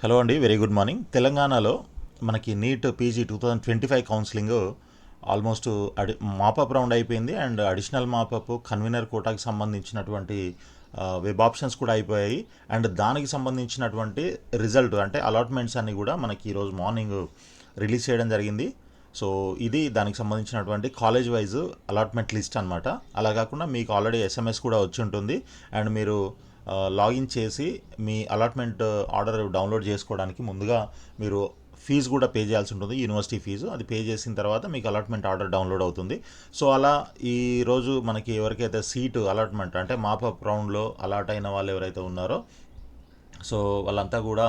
Hello అండి, very good morning. తెలంగాణలో మనకి NEET PG 2025 counselling almost mop up round అయిపోయింది. అండ్ అడిషనల్ మాపప్ కన్వీనర్ కోటాకి సంబంధించినటువంటి వెబ్ ఆప్షన్స్ కూడా అయిపోయాయి. అండ్ దానికి సంబంధించినటువంటి రిజల్ట్ అంటే అలాట్మెంట్స్ అన్నీ కూడా మనకి ఈరోజు మార్నింగ్ రిలీజ్ చేయడం జరిగింది. సో ఇది దానికి సంబంధించినటువంటి కాలేజ్ వైజ్ అలాట్మెంట్ లిస్ట్ అనమాట. అలా కాకుండా మీకు ఆల్రెడీ ఎస్ఎంఎస్ కూడా వచ్చి ఉంటుంది. అండ్ మీరు లాగిన్ చేసి మీ అలాట్మెంట్ ఆర్డర్ డౌన్లోడ్ చేసుకోవడానికి ముందుగా మీరు ఫీజు కూడా పే చేయాల్సి ఉంటుంది, యూనివర్సిటీ ఫీజు. అది పే చేసిన తర్వాత మీకు అలాట్మెంట్ ఆర్డర్ డౌన్లోడ్ అవుతుంది. సో అలా ఈరోజు మనకి ఎవరికైతే సీటు అలాట్మెంట్ అంటే మాపప్ రౌండ్లో అలాట్ అయిన వాళ్ళు ఎవరైతే ఉన్నారో సో వాళ్ళంతా కూడా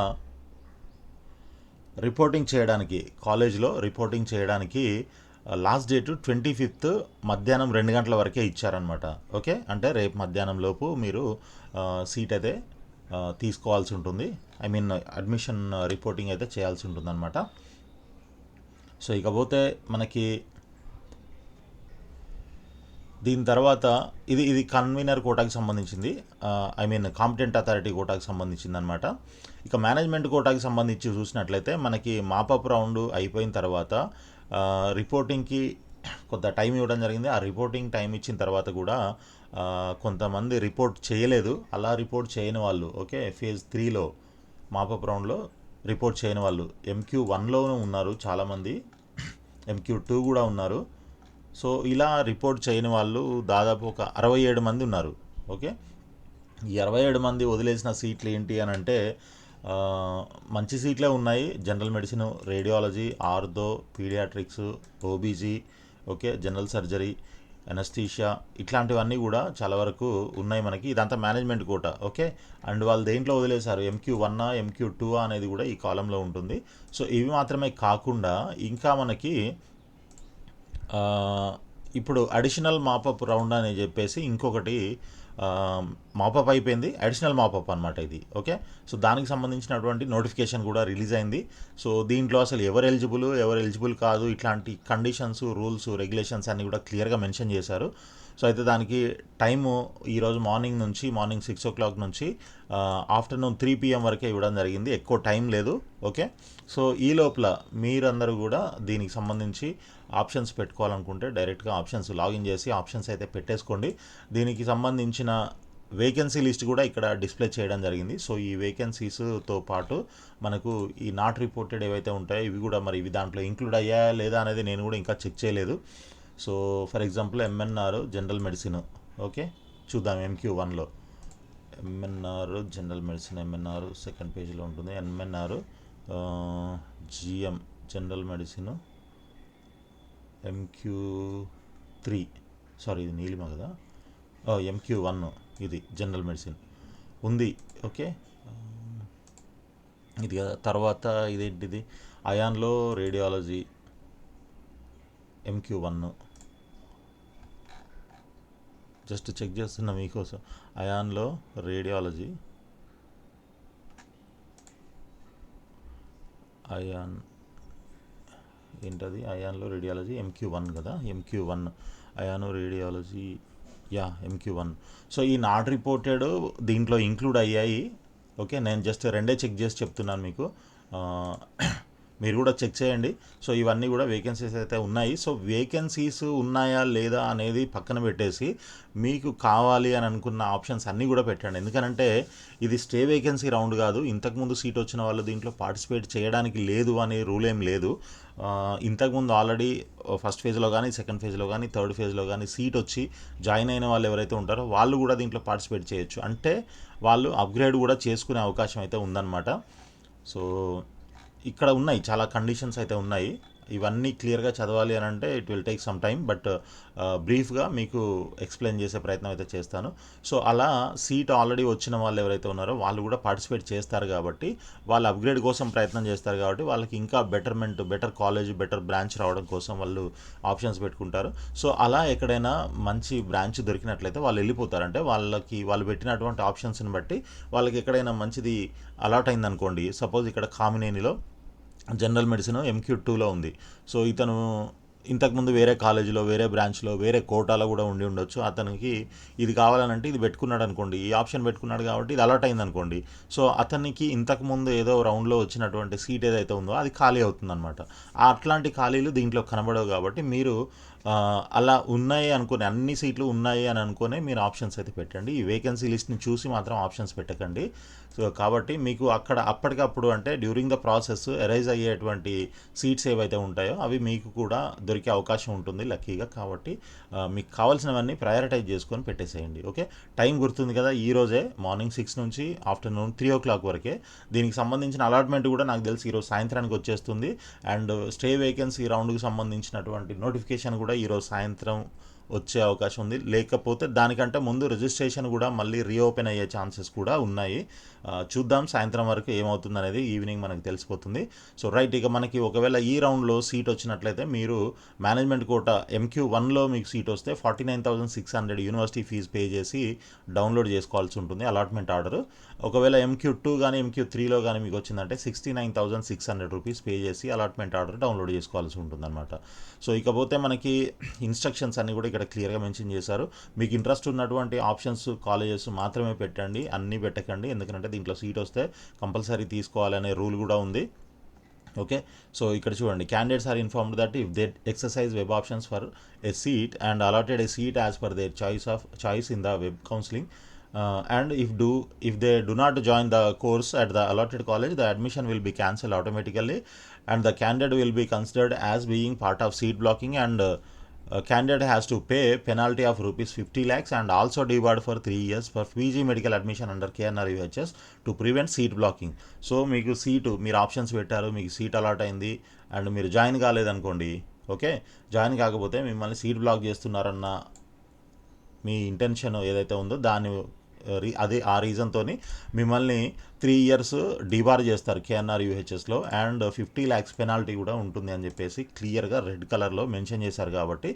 రిపోర్టింగ్ చేయడానికి కాలేజ్లో రిపోర్టింగ్ చేయడానికి లాస్ట్ డేట్ 25th మధ్యాహ్నం 2 గంటల వరకే ఇచ్చారనమాట. ఓకే, అంటే రేపు మధ్యాహ్నం లోపు మీరు సీట్ అయితే తీసుకోవాల్సి ఉంటుంది. ఐ మీన్ అడ్మిషన్ రిపోర్టింగ్ అయితే చేయాల్సి ఉంటుంది అనమాట. సో ఇకపోతే మనకి దీని తర్వాత ఇది కన్వీనర్ కోటాకి సంబంధించింది. ఐ మీన్ కాంపిటెంట్ అథారిటీ కోటాకి సంబంధించింది అనమాట. ఇక మేనేజ్మెంట్ కోటాకి సంబంధించి చూసినట్లయితే మనకి మాపప్ రౌండ్ అయిపోయిన తర్వాత రిపోర్టింగ్కి కొంత టైం ఇవ్వడం జరిగింది. ఆ రిపోర్టింగ్ టైం ఇచ్చిన తర్వాత కూడా కొంతమంది రిపోర్ట్ చేయలేదు. అలా రిపోర్ట్ చేయని వాళ్ళు ఓకే ఫేజ్ 3లో మాపప్ రౌండ్లో రిపోర్ట్ చేయని వాళ్ళు MQ1లోనూ ఉన్నారు చాలామంది, MQ2 కూడా ఉన్నారు. సో ఇలా రిపోర్ట్ చేయని వాళ్ళు దాదాపు ఒక 67 మంది ఉన్నారు. ఓకే, ఈ 67 మంది వదిలేసిన సీట్లు ఏంటి అని అంటే మంచి సీట్లే ఉన్నాయి. General medicine, radiology, ortho, paediatrics, OBG, okay, general surgery, anaesthesia ఇట్లాంటివన్నీ కూడా చాలా వరకు ఉన్నాయి మనకి. ఇదంతా మేనేజ్మెంట్ కోట. ఓకే, అండ్ వాళ్ళు దేంట్లో వదిలేశారు, MQ1 MQ2 అనేది కూడా ఈ కాలంలో ఉంటుంది. సో ఇవి మాత్రమే కాకుండా ఇంకా మనకి ఇప్పుడు అడిషనల్ మాపప్ రౌండ్ అని చెప్పేసి ఇంకొకటి మాపప్ అయిపోయింది, అడిషనల్ మాపప్ అనమాట ఇది. ఓకే, సో దానికి సంబంధించినటువంటి నోటిఫికేషన్ కూడా రిలీజ్ అయింది. సో దీంట్లో అసలు ఎవరు ఎలిజిబుల్ కాదు ఇట్లాంటి కండిషన్స్, రూల్స్, రెగ్యులేషన్స్ అన్నీ కూడా క్లియర్గా మెన్షన్ చేశారు. సో అయితే దానికి టైము ఈరోజు మార్నింగ్ 6 o'clock నుంచి ఆఫ్టర్నూన్ 3 PM వరకే ఇవ్వడం జరిగింది. ఎక్కువ టైం లేదు. ఓకే, సో ఈ లోపల మీరందరూ కూడా దీనికి సంబంధించి ఆప్షన్స్ పెట్టుకోవాలనుకుంటే డైరెక్ట్గా ఆప్షన్స్ లాగిన్ చేసి ఆప్షన్స్ అయితే పెట్టేసుకోండి. దీనికి సంబంధించిన వేకెన్సీ లిస్ట్ కూడా ఇక్కడ డిస్ప్లే చేయడం జరిగింది. సో ఈ వేకెన్సీస్తో పాటు మనకు ఈ నాట్ రిపోర్టెడ్ ఏవైతే ఉంటాయో ఇవి కూడా మరి ఇవి దాంట్లో ఇంక్లూడ్ అయ్యాయా లేదా అనేది నేను కూడా ఇంకా చెక్ చేయలేదు. So for example MNR general medicine. Okay, చూద్దాం MQ1లో MNR general medicine. MNR second పేజీలో ఉంటుంది. MNR GM general medicine MQ3, sorry ఇది నీలిమ కదా, MQ1 ఇది జనరల్ మెడిసిన్ ఉంది. ఓకే, ఇది తర్వాత ఇదేంటిది అయాన్లో రేడియాలజీ MQ1 జస్ట్ చెక్ చేస్తున్నా మీకోసం. అయాన్లో రేడియాలజీ, అయాన్ ఏంటది, అయాన్లో రేడియాలజీ MQ1 కదా, MQ1 అయాను రేడియాలజీ MQ1. సో ఈ నాట్ రిపోర్టెడ్ దీంట్లో ఇంక్లూడ్ అయ్యాయి. ఓకే, నేను జస్ట్ రెండే చెక్ చేసి చెప్తున్నాను మీకు, మీరు కూడా చెక్ చేయండి. సో ఇవన్నీ కూడా వేకెన్సీస్ అయితే ఉన్నాయి. సో వేకెన్సీస్ ఉన్నాయా లేదా అనేది పక్కన పెట్టేసి మీకు కావాలి అని అనుకున్న ఆప్షన్స్ అన్నీ కూడా పెట్టండి. ఎందుకంటే ఇది స్టే వేకెన్సీ రౌండ్ కాదు. ఇంతకుముందు సీట్ వచ్చిన వాళ్ళు దీంట్లో పార్టిసిపేట్ చేయడానికి లేదు అనే రూల్ ఏం లేదు. ఇంతకుముందు ఆల్రెడీ ఫస్ట్ ఫేజ్లో కానీ, సెకండ్ ఫేజ్లో కానీ, థర్డ్ ఫేజ్లో కానీ సీట్ వచ్చి జాయిన్ అయిన వాళ్ళు ఎవరైతే ఉంటారో వాళ్ళు కూడా దీంట్లో పార్టిసిపేట్ చేయొచ్చు. అంటే వాళ్ళు అప్గ్రేడ్ కూడా చేసుకునే అవకాశం అయితే ఉందన్నమాట. సో ఇక్కడ ఉన్నాయి చాలా కండిషన్స్ అయితే ఉన్నాయి. ఇవన్నీ క్లియర్గా చదవాలి అని అంటే it will take some time, but బ్రీఫ్గా మీకు ఎక్స్ప్లెయిన్ చేసే ప్రయత్నం అయితే చేస్తాను. సో అలా సీట్ ఆల్రెడీ వచ్చిన వాళ్ళు ఎవరైతే ఉన్నారో వాళ్ళు కూడా పార్టిసిపేట్ చేస్తారు కాబట్టి, వాళ్ళు అప్గ్రేడ్ కోసం ప్రయత్నం చేస్తారు కాబట్టి వాళ్ళకి ఇంకా బెటర్ కాలేజ్, బెటర్ బ్రాంచ్ రావడం కోసం వాళ్ళు ఆప్షన్స్ పెట్టుకుంటారు. సో అలా ఎక్కడైనా మంచి బ్రాంచ్ దొరికినట్లయితే వాళ్ళు వెళ్ళిపోతారు. అంటే వాళ్ళు పెట్టినటువంటి ఆప్షన్స్ని బట్టి వాళ్ళకి ఎక్కడైనా మంచిది అలాట్ అయిందనుకోండి. సపోజ్ ఇక్కడ కామినేనిలో జనరల్ మెడిసిన్ MQ2లో ఉంది. సో ఇతను ఇంతకుముందు వేరే కాలేజీలో, వేరే బ్రాంచ్లో, వేరే కోటాలో కూడా ఉండి ఉండొచ్చు. అతనికి ఇది కావాలనంటే ఇది పెట్టుకున్నాడు అనుకోండి, ఈ ఆప్షన్ పెట్టుకున్నాడు కాబట్టి ఇది అలాట్ అయింది అనుకోండి. సో అతనికి ఇంతకుముందు ఏదో రౌండ్లో వచ్చినటువంటి సీట్ ఏదైతే ఉందో అది ఖాళీ అవుతుందన్నమాట. అట్లాంటి ఖాళీలు దీంట్లో కనబడవు కాబట్టి మీరు అలా ఉన్నాయి అనుకుని, అన్ని సీట్లు ఉన్నాయి అని అనుకునే మీరు ఆప్షన్స్ అయితే పెట్టండి. ఈ వేకెన్సీ లిస్ట్ని చూసి మాత్రం ఆప్షన్స్ పెట్టకండి. సో కాబట్టి మీకు అక్కడ అప్పటికప్పుడు అంటే డ్యూరింగ్ ద ప్రాసెస్ అరైజ్ అయ్యేటువంటి సీట్స్ ఏవైతే ఉంటాయో అవి మీకు కూడా దొరికే అవకాశం ఉంటుంది లక్కీగా. కాబట్టి మీకు కావాల్సినవన్నీ ప్రయారిటైజ్ చేసుకొని పెట్టేసేయండి. ఓకే, టైం గుర్తుంది కదా, ఈ రోజే మార్నింగ్ 6 నుంచి ఆఫ్టర్నూన్ 3 o'clock వరకే. దీనికి సంబంధించిన అలాట్మెంట్ కూడా నాకు తెలిసి ఈరోజు సాయంత్రానికి వచ్చేస్తుంది. అండ్ స్టే వేకెన్సీ రౌండ్కి సంబంధించినటువంటి నోటిఫికేషన్ కూడా ఈరోజు సాయంత్రం వచ్చే అవకాశం ఉంది. లేకపోతే దానికంటే ముందు రిజిస్ట్రేషన్ కూడా మళ్ళీ రీఓపెన్ అయ్యే ఛాన్సెస్ కూడా ఉన్నాయి. చూద్దాం సాయంత్రం వరకు ఏమవుతుంది అనేది, ఈవినింగ్ మనకు తెలిసిపోతుంది. సో రైట్, ఇక మనకి ఒకవేళ ఈ రౌండ్లో సీట్ వచ్చినట్లయితే మీరు మేనేజ్మెంట్ కోటా MQ1లో మీకు సీట్ వస్తే 49,600 యూనివర్సిటీ ఫీజు పే చేసి డౌన్లోడ్ చేసుకోవాల్సి ఉంటుంది అలాట్మెంట్ ఆర్డర్. ఒకవేళ MQ2 కానీ MQ3లో కానీ మీకు వచ్చిందంటే 69,600 రూపీస్ పే చేసి అలాట్మెంట్ ఆర్డర్ డౌన్లోడ్ చేసుకోవాల్సి ఉంటుంది అనమాట. సో ఇకపోతే మనకి ఇన్స్ట్రక్షన్స్ అన్నీ కూడా ఇక్కడ క్లియర్గా మెన్షన్ చేశారు. మీకు ఇంట్రెస్ట్ ఉన్నటువంటి ఆప్షన్స్, కాలేజెస్ మాత్రమే పెట్టండి, అన్నీ పెట్టకండి. ఎందుకంటే దీంట్లో సీట్ వస్తే కంపల్సరీ తీసుకోవాలనే రూల్ కూడా ఉంది. ఓకే, సో ఇక్కడ చూడండి, candidates are informed that if they exercise web options for a seat and allotted a seat as per their choice in the web counselling and if they do not join the course at the allotted college, the admission will be cancelled automatically and the candidate will be considered as being part of seat blocking, and candidate has to pay penalty of rupees 50 lakhs and also debarred for 3 years for PG medical admission under KNR UHS to prevent seat blocking. So మీకు seat, మీరు options పెట్టారు, మీకు seat allot అయింది and మీరు join కాలేదనుకోండి, okay, join కాకపోతే మిమ్మల్ని seat black చేస్తున్నారన్న మీ intention ఏదైతే ఉందో దాన్ని అదే ఆ రీజన్తో మిమ్మల్ని 3 years డిబార్ చేస్తారు KNR UHSలో అండ్ 50 lakhs పెనాల్టీ కూడా ఉంటుంది అని చెప్పేసి క్లియర్గా రెడ్ కలర్లో మెన్షన్ చేశారు. కాబట్టి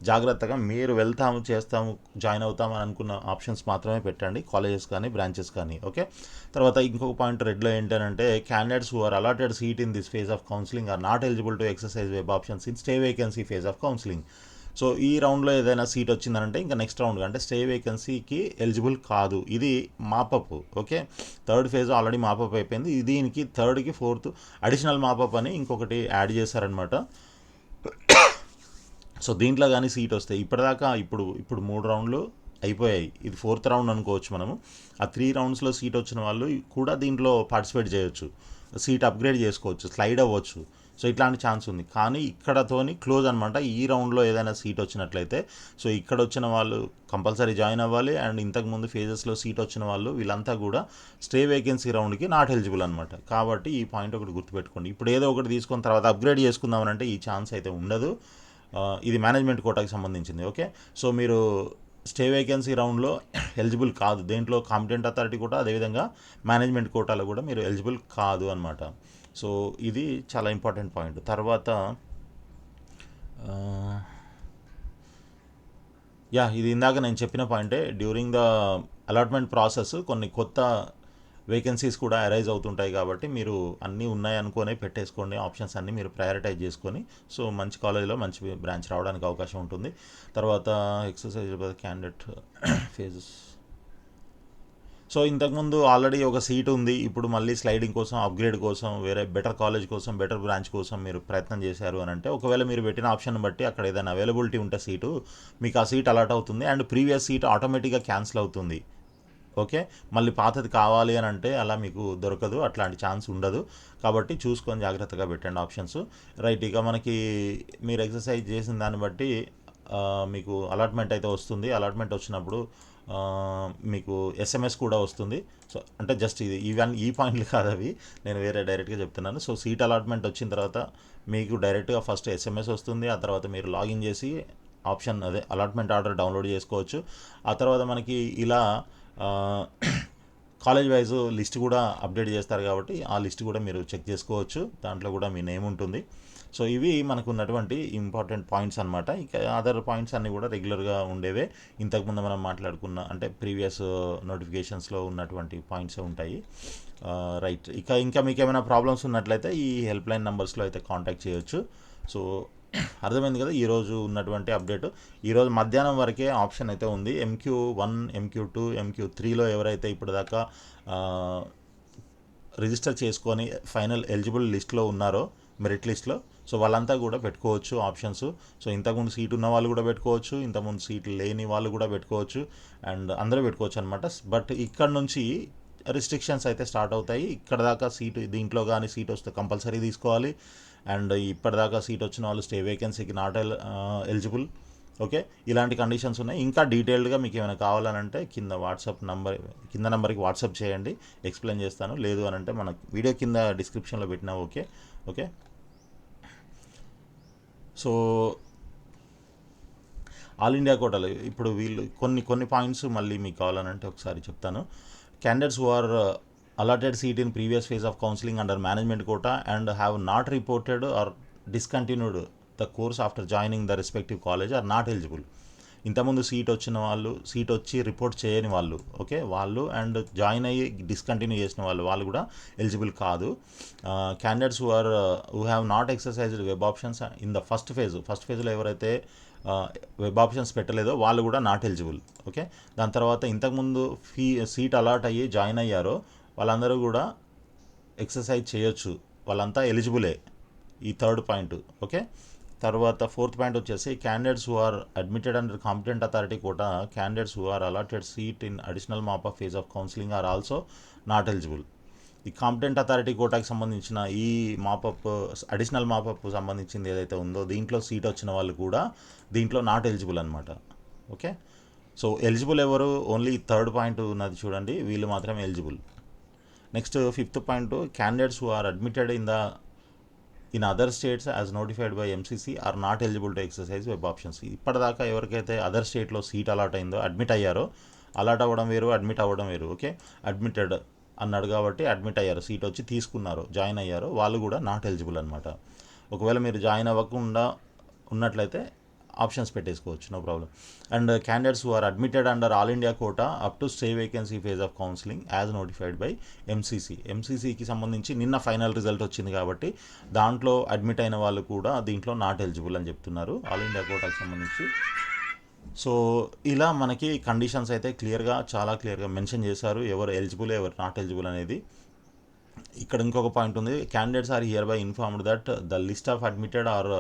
జాగ్రత్తగా మీరు వెళ్తాము, చేస్తాము, జాయిన్ అవుతాము అని అనుకున్న ఆప్షన్స్ మాత్రమే పెట్టండి, కాలేజెస్ కానీ బ్రాంచెస్ కానీ. ఓకే, తర్వాత ఇంకొక పాయింట్ రెడ్లో ఏంటంటే candidates who are allotted seat in this phase of counselling are not eligible to exercise web options in stray vacancy phase of counselling. So ఈ రౌండ్లో ఏదైనా సీట్ వచ్చిందనంటే ఇంకా నెక్స్ట్ రౌండ్ అంటే స్టే వేకెన్సీకి ఎలిజిబుల్ కాదు. ఇది mop up. Okay, third phase already mop up అయిపోయింది, దీనికి థర్డ్కి ఫోర్త్ అడిషనల్ మాపప్ అని ఇంకొకటి యాడ్ చేశారనమాట. సో దీంట్లో కానీ సీట్ వస్తే ఇప్పటిదాకా ఇప్పుడు 3 రౌండ్లు అయిపోయాయి, ఇది 4th రౌండ్ అనుకోవచ్చు మనము. ఆ 3 roundsలో సీట్ వచ్చిన వాళ్ళు కూడా దీంట్లో పార్టిసిపేట్ చేయొచ్చు, సీట్ అప్గ్రేడ్ చేసుకోవచ్చు, స్లైడ్ అవ్వచ్చు. సో ఇట్లాంటి ఛాన్స్ ఉంది. కానీ ఇక్కడతోని క్లోజ్ అనమాట. ఈ రౌండ్లో ఏదైనా సీట్ వచ్చినట్లయితే సో ఇక్కడ వచ్చిన వాళ్ళు కంపల్సరీ జాయిన్ అవ్వాలి అండ్ ఇంతకుముందు ఫేజెస్లో సీట్ వచ్చిన వాళ్ళు వీళ్ళంతా కూడా స్టే వేకెన్సీ రౌండ్కి నాట్ ఎలిజిబుల్ అనమాట. కాబట్టి ఈ పాయింట్ ఒకటి గుర్తుపెట్టుకోండి. ఇప్పుడు ఏదో ఒకటి తీసుకున్న తర్వాత అప్గ్రేడ్ చేసుకుందామనంటే ఈ ఛాన్స్ అయితే ఉండదు. ఇది మేనేజ్మెంట్ కోటాకి సంబంధించింది. ఓకే, సో మీరు స్టే వేకెన్సీ రౌండ్లో ఎలిజిబుల్ కాదు, దేంట్లో కాంపిటెంట్ అథారిటీ కూడా అదేవిధంగా మేనేజ్మెంట్ కోటాలో కూడా మీరు ఎలిజిబుల్ కాదు అనమాట. సో ఇది చాలా ఇంపార్టెంట్ పాయింట్. తర్వాత ఇది ఇందాక నేను చెప్పిన పాయింటే, డ్యూరింగ్ ద అలాట్మెంట్ ప్రాసెస్ కొన్ని కొత్త వేకెన్సీస్ కూడా అరైజ్ అవుతుంటాయి. కాబట్టి మీరు అన్నీ ఉన్నాయనుకొని పెట్టేసుకోండి, ఆప్షన్స్ అన్నీ మీరు ప్రయారిటైజ్ చేసుకొని సో మంచి కాలేజీలో మంచి బ్రాంచ్ రావడానికి అవకాశం ఉంటుంది. తర్వాత ఎక్సర్సైజ్ క్యాండిడేట్ ఫేజెస్. సో ఇంతకుముందు ఆల్రెడీ ఒక సీట్ ఉంది, ఇప్పుడు మళ్ళీ స్లైడింగ్ కోసం, అప్గ్రేడ్ కోసం, వేరే బెటర్ కాలేజ్ కోసం, బెటర్ బ్రాంచ్ కోసం మీరు ప్రయత్నం చేశారు అని అంటే ఒకవేళ మీరు పెట్టిన ఆప్షన్ బట్టి అక్కడ ఏదైనా అవైలబిలిటీ ఉంటే సీటు మీకు ఆ సీట్ అలాట్ అవుతుంది అండ్ ప్రీవియస్ సీట్ ఆటోమేటిక్గా క్యాన్సిల్ అవుతుంది. ఓకే, మళ్ళీ పాతది కావాలి అని అంటే అలా మీకు దొరకదు, అట్లాంటి ఛాన్స్ ఉండదు. కాబట్టి చూసుకొని జాగ్రత్తగా పెట్టండి ఆప్షన్స్. రైట్, ఇక మనకి మీరు ఎక్సర్సైజ్ చేసిన దాన్ని బట్టి మీకు అలాట్మెంట్ అయితే వస్తుంది. అలాట్మెంట్ వచ్చినప్పుడు మీకు SMS కూడా వస్తుంది. సో అంటే జస్ట్ ఈ పాయింట్లు కాదు అవి, నేను వేరే డైరెక్ట్గా చెప్తున్నాను. సో సీట్ అలాట్మెంట్ వచ్చిన తర్వాత మీకు డైరెక్ట్గా ఫస్ట్ SMS వస్తుంది, ఆ తర్వాత మీరు లాగిన్ చేసి ఆప్షన్ అలాట్మెంట్ ఆర్డర్ డౌన్లోడ్ చేసుకోవచ్చు. ఆ తర్వాత మనకి ఇలా కాలేజ్ వైజ్ లిస్ట్ కూడా అప్డేట్ చేస్తారు కాబట్టి ఆ లిస్ట్ కూడా మీరు చెక్ చేసుకోవచ్చు, దాంట్లో కూడా మీ నేమ్ ఉంటుంది. సో ఇవి మనకు ఉన్నటువంటి ఇంపార్టెంట్ పాయింట్స్ అనమాట. ఇక అదర్ పాయింట్స్ అన్నీ కూడా రెగ్యులర్గా ఉండేవే, ఇంతకుముందు మనం మాట్లాడుకున్న అంటే ప్రీవియస్ నోటిఫికేషన్స్లో ఉన్నటువంటి పాయింట్స్ ఉంటాయి. రైట్, ఇంకా మీకు ఏమైనా ప్రాబ్లమ్స్ ఉన్నట్లయితే ఈ హెల్ప్ లైన్ నెంబర్స్లో అయితే కాంటాక్ట్ చేయొచ్చు. సో అర్థమైంది కదా ఈరోజు ఉన్నటువంటి అప్డేట్. ఈరోజు మధ్యాహ్నం వరకే ఆప్షన్ అయితే ఉంది. MQ1, MQ2, MQ3లో ఎవరైతే ఇప్పటిదాకా రిజిస్టర్ చేసుకొని ఫైనల్ ఎలిజిబుల్ లిస్ట్లో ఉన్నారో, మెరిట్ లిస్ట్లో, సో వాళ్ళంతా కూడా పెట్టుకోవచ్చు ఆప్షన్స్. సో ఇంతకుముందు సీట్ ఉన్న వాళ్ళు కూడా పెట్టుకోవచ్చు, ఇంతకుముందు సీట్ లేని వాళ్ళు కూడా పెట్టుకోవచ్చు, అండ్ అందరూ పెట్టుకోవచ్చు అనమాట. బట్ ఇక్కడ నుంచి రిస్ట్రిక్షన్స్ అయితే స్టార్ట్ అవుతాయి. ఇక్కడ దాకా సీటు దీంట్లో కానీ సీట్ వస్తే కంపల్సరీ తీసుకోవాలి. అండ్ ఇప్పటిదాకా సీట్ వచ్చిన వాళ్ళు స్టే వేకెన్సీకి నాట్ ఎలిజిబుల్. ఓకే, ఇలాంటి కండిషన్స్ ఉన్నాయి. ఇంకా డీటెయిల్డ్గా మీకు ఏమైనా కావాలనంటే కింద నెంబర్కి వాట్సాప్ చేయండి, ఎక్స్ప్లెయిన్ చేస్తాను. లేదు అని అంటే మన వీడియో కింద డిస్క్రిప్షన్లో పెట్టినా okay. Okay, so all India కోటాలు ఇప్పుడు వీళ్ళు కొన్ని పాయింట్స్ మళ్ళీ మీకు కావాలనంటే ఒకసారి చెప్తాను. Candidates who are allotted seat in previous phase of counseling under management quota and have not reported or discontinued the course after joining the respective college are not eligible. ఇంతకుముందు సీట్ వచ్చి report చేయని వాళ్ళు, okay, వాళ్ళు and join అయ్యి discontinue చేసిన వాళ్ళు కూడా eligible కాదు. Candidates who have not exercised web options in the first ఫేజ్లో ఎవరైతే వెబ్ ఆప్షన్స్ పెట్టలేదో వాళ్ళు కూడా నాట్ ఎలిజిబుల్. ఓకే, దాని తర్వాత ఇంతకుముందు సీట్ అలాట్ అయ్యి జాయిన్ అయ్యారో వాళ్ళందరూ కూడా ఎక్సర్సైజ్ చేయొచ్చు, వాళ్ళంతా ఎలిజిబులే. ఈ థర్డ్ పాయింట్. ఓకే, తర్వాత ఫోర్త్ పాయింట్ వచ్చేసి candidates who are admitted under competent authority quota, candidates who are allotted seat in additional mop up phase of counselling are also not eligible. ఈ కాంపిటెంట్ అథారిటీ కోటాకి సంబంధించిన ఈ అడిషనల్ మాపప్ సంబంధించింది ఏదైతే ఉందో దీంట్లో సీట్ వచ్చిన వాళ్ళు కూడా దీంట్లో నాట్ ఎలిజిబుల్ అనమాట. ఓకే, సో ఎలిజిబుల్ ఎవరు? ఓన్లీ థర్డ్ పాయింట్ ఉన్నది చూడండి, వీళ్ళు మాత్రమే eligible. Next fifth point, candidates who are admitted in other states as notified by MCC are not eligible to exercise web options. ఇప్పటిదాకా ఎవరికైతే అదర్ స్టేట్లో seat allot అయిందో, admit అయ్యారో, అలాట్ అవ్వడం వేరు, అడ్మిట్ అవ్వడం వేరు. ఓకే, అడ్మిటెడ్ అన్నాడు కాబట్టి అడ్మిట్ అయ్యారు, సీట్ వచ్చి తీసుకున్నారు, జాయిన్ అయ్యారు, వాళ్ళు కూడా నాట్ ఎలిజిబుల్ అనమాట. ఒకవేళ మీరు జాయిన్ అవ్వకుండా ఉన్నట్లయితే ఆప్షన్స్ పెట్టేసుకోవచ్చు, no problem. And candidates who are admitted under all India quota up to stay vacancy phase of counselling as notified by MCCకి సంబంధించి నిన్న ఫైనల్ రిజల్ట్ వచ్చింది కాబట్టి దాంట్లో అడ్మిట్ అయిన వాళ్ళు కూడా దీంట్లో నాట్ ఎలిజిబుల్ అని చెప్తున్నారు ఆల్ ఇండియా కోటాకి సంబంధించి. సో ఇలా మనకి కండిషన్స్ అయితే చాలా క్లియర్గా మెన్షన్ చేశారు, ఎవరు ఎలిజిబుల్ ఎవరు నాట్ ఎలిజిబుల్ అనేది. ఇక్కడ ఇంకొక పాయింట్ ఉంది, candidates are hereby informed that the list of admitted or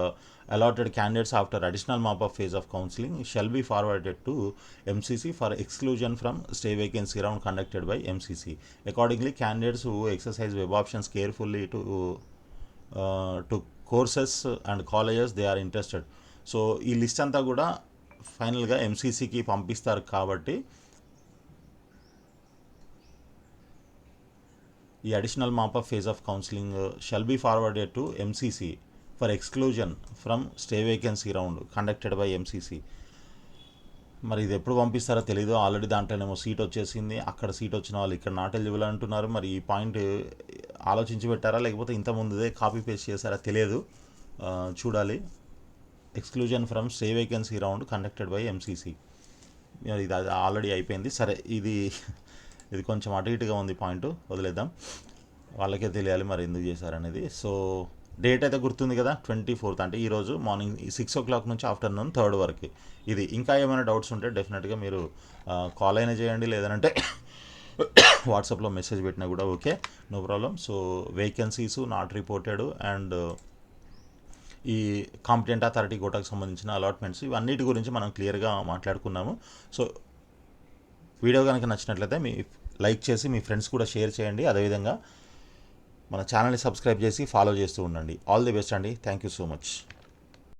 allotted candidates after additional mop-up phase of counseling shall be forwarded to MCC for exclusion from stay vacancy round conducted by MCC. Accordingly, candidates who exercise web options carefully to courses and colleges they are interested. So ఈ list అంతా కూడా ఫైనల్గా MCCకి పంపిస్తారు కాబట్టి ఈ additional mop up phase of counselling shall be forwarded to MCC for exclusion from stray vacancy round conducted by MCC. మరి ఇది ఎప్పుడు పంపిస్తారో తెలీదు. ఆల్రెడీ దాంట్లోనేమో సీట్ వచ్చేసింది, అక్కడ సీట్ వచ్చిన వాళ్ళు ఇక్కడ నాట్ ఎలిజిబుల్ అంటున్నారు. మరి ఈ పాయింట్ ఆలోచించి పెట్టారా లేకపోతే ఇంత ముందుదే కాపీ పేస్ట్ చేశారా తెలియదు, చూడాలి. Exclusion from stray vacancy round conducted by MCC, ఇది ఆల్రెడీ అయిపోయింది. సరే, ఇది కొంచెం అటు ఇటుగా ఉంది పాయింట్, వదిలేద్దాం, వాళ్ళకే తెలియాలి మరి ఎందుకు చేశారనేది. సో డేట్ అయితే గుర్తుంది కదా, 24th, అంటే ఈరోజు మార్నింగ్ 6 o'clock నుంచి ఆఫ్టర్నూన్ 3rd వరకు. ఇది ఇంకా ఏమైనా డౌట్స్ ఉంటే డెఫినెట్గా మీరు కాల్ అయినా చేయండి, లేదంటే వాట్సాప్లో మెసేజ్ పెట్టినా కూడా okay, no problem. So vacancies not reported and ఈ కాంపిటెంట్ అథారిటీ కోటాకు సంబంధించిన అలాట్మెంట్స్ ఇవన్నిటి గురించి మనం క్లియర్గా మాట్లాడుకున్నాము. సో వీడియో కనుక నచ్చినట్లయితే లైక్ చేసి మీ ఫ్రెండ్స్ కూడా షేర్ చేయండి, అదేవిధంగా మన ఛానల్ని సబ్స్క్రైబ్ చేసి ఫాలో చేస్తూ ఉండండి. ఆల్ ది బెస్ట్ అండి, థ్యాంక్ యూ సో మచ్.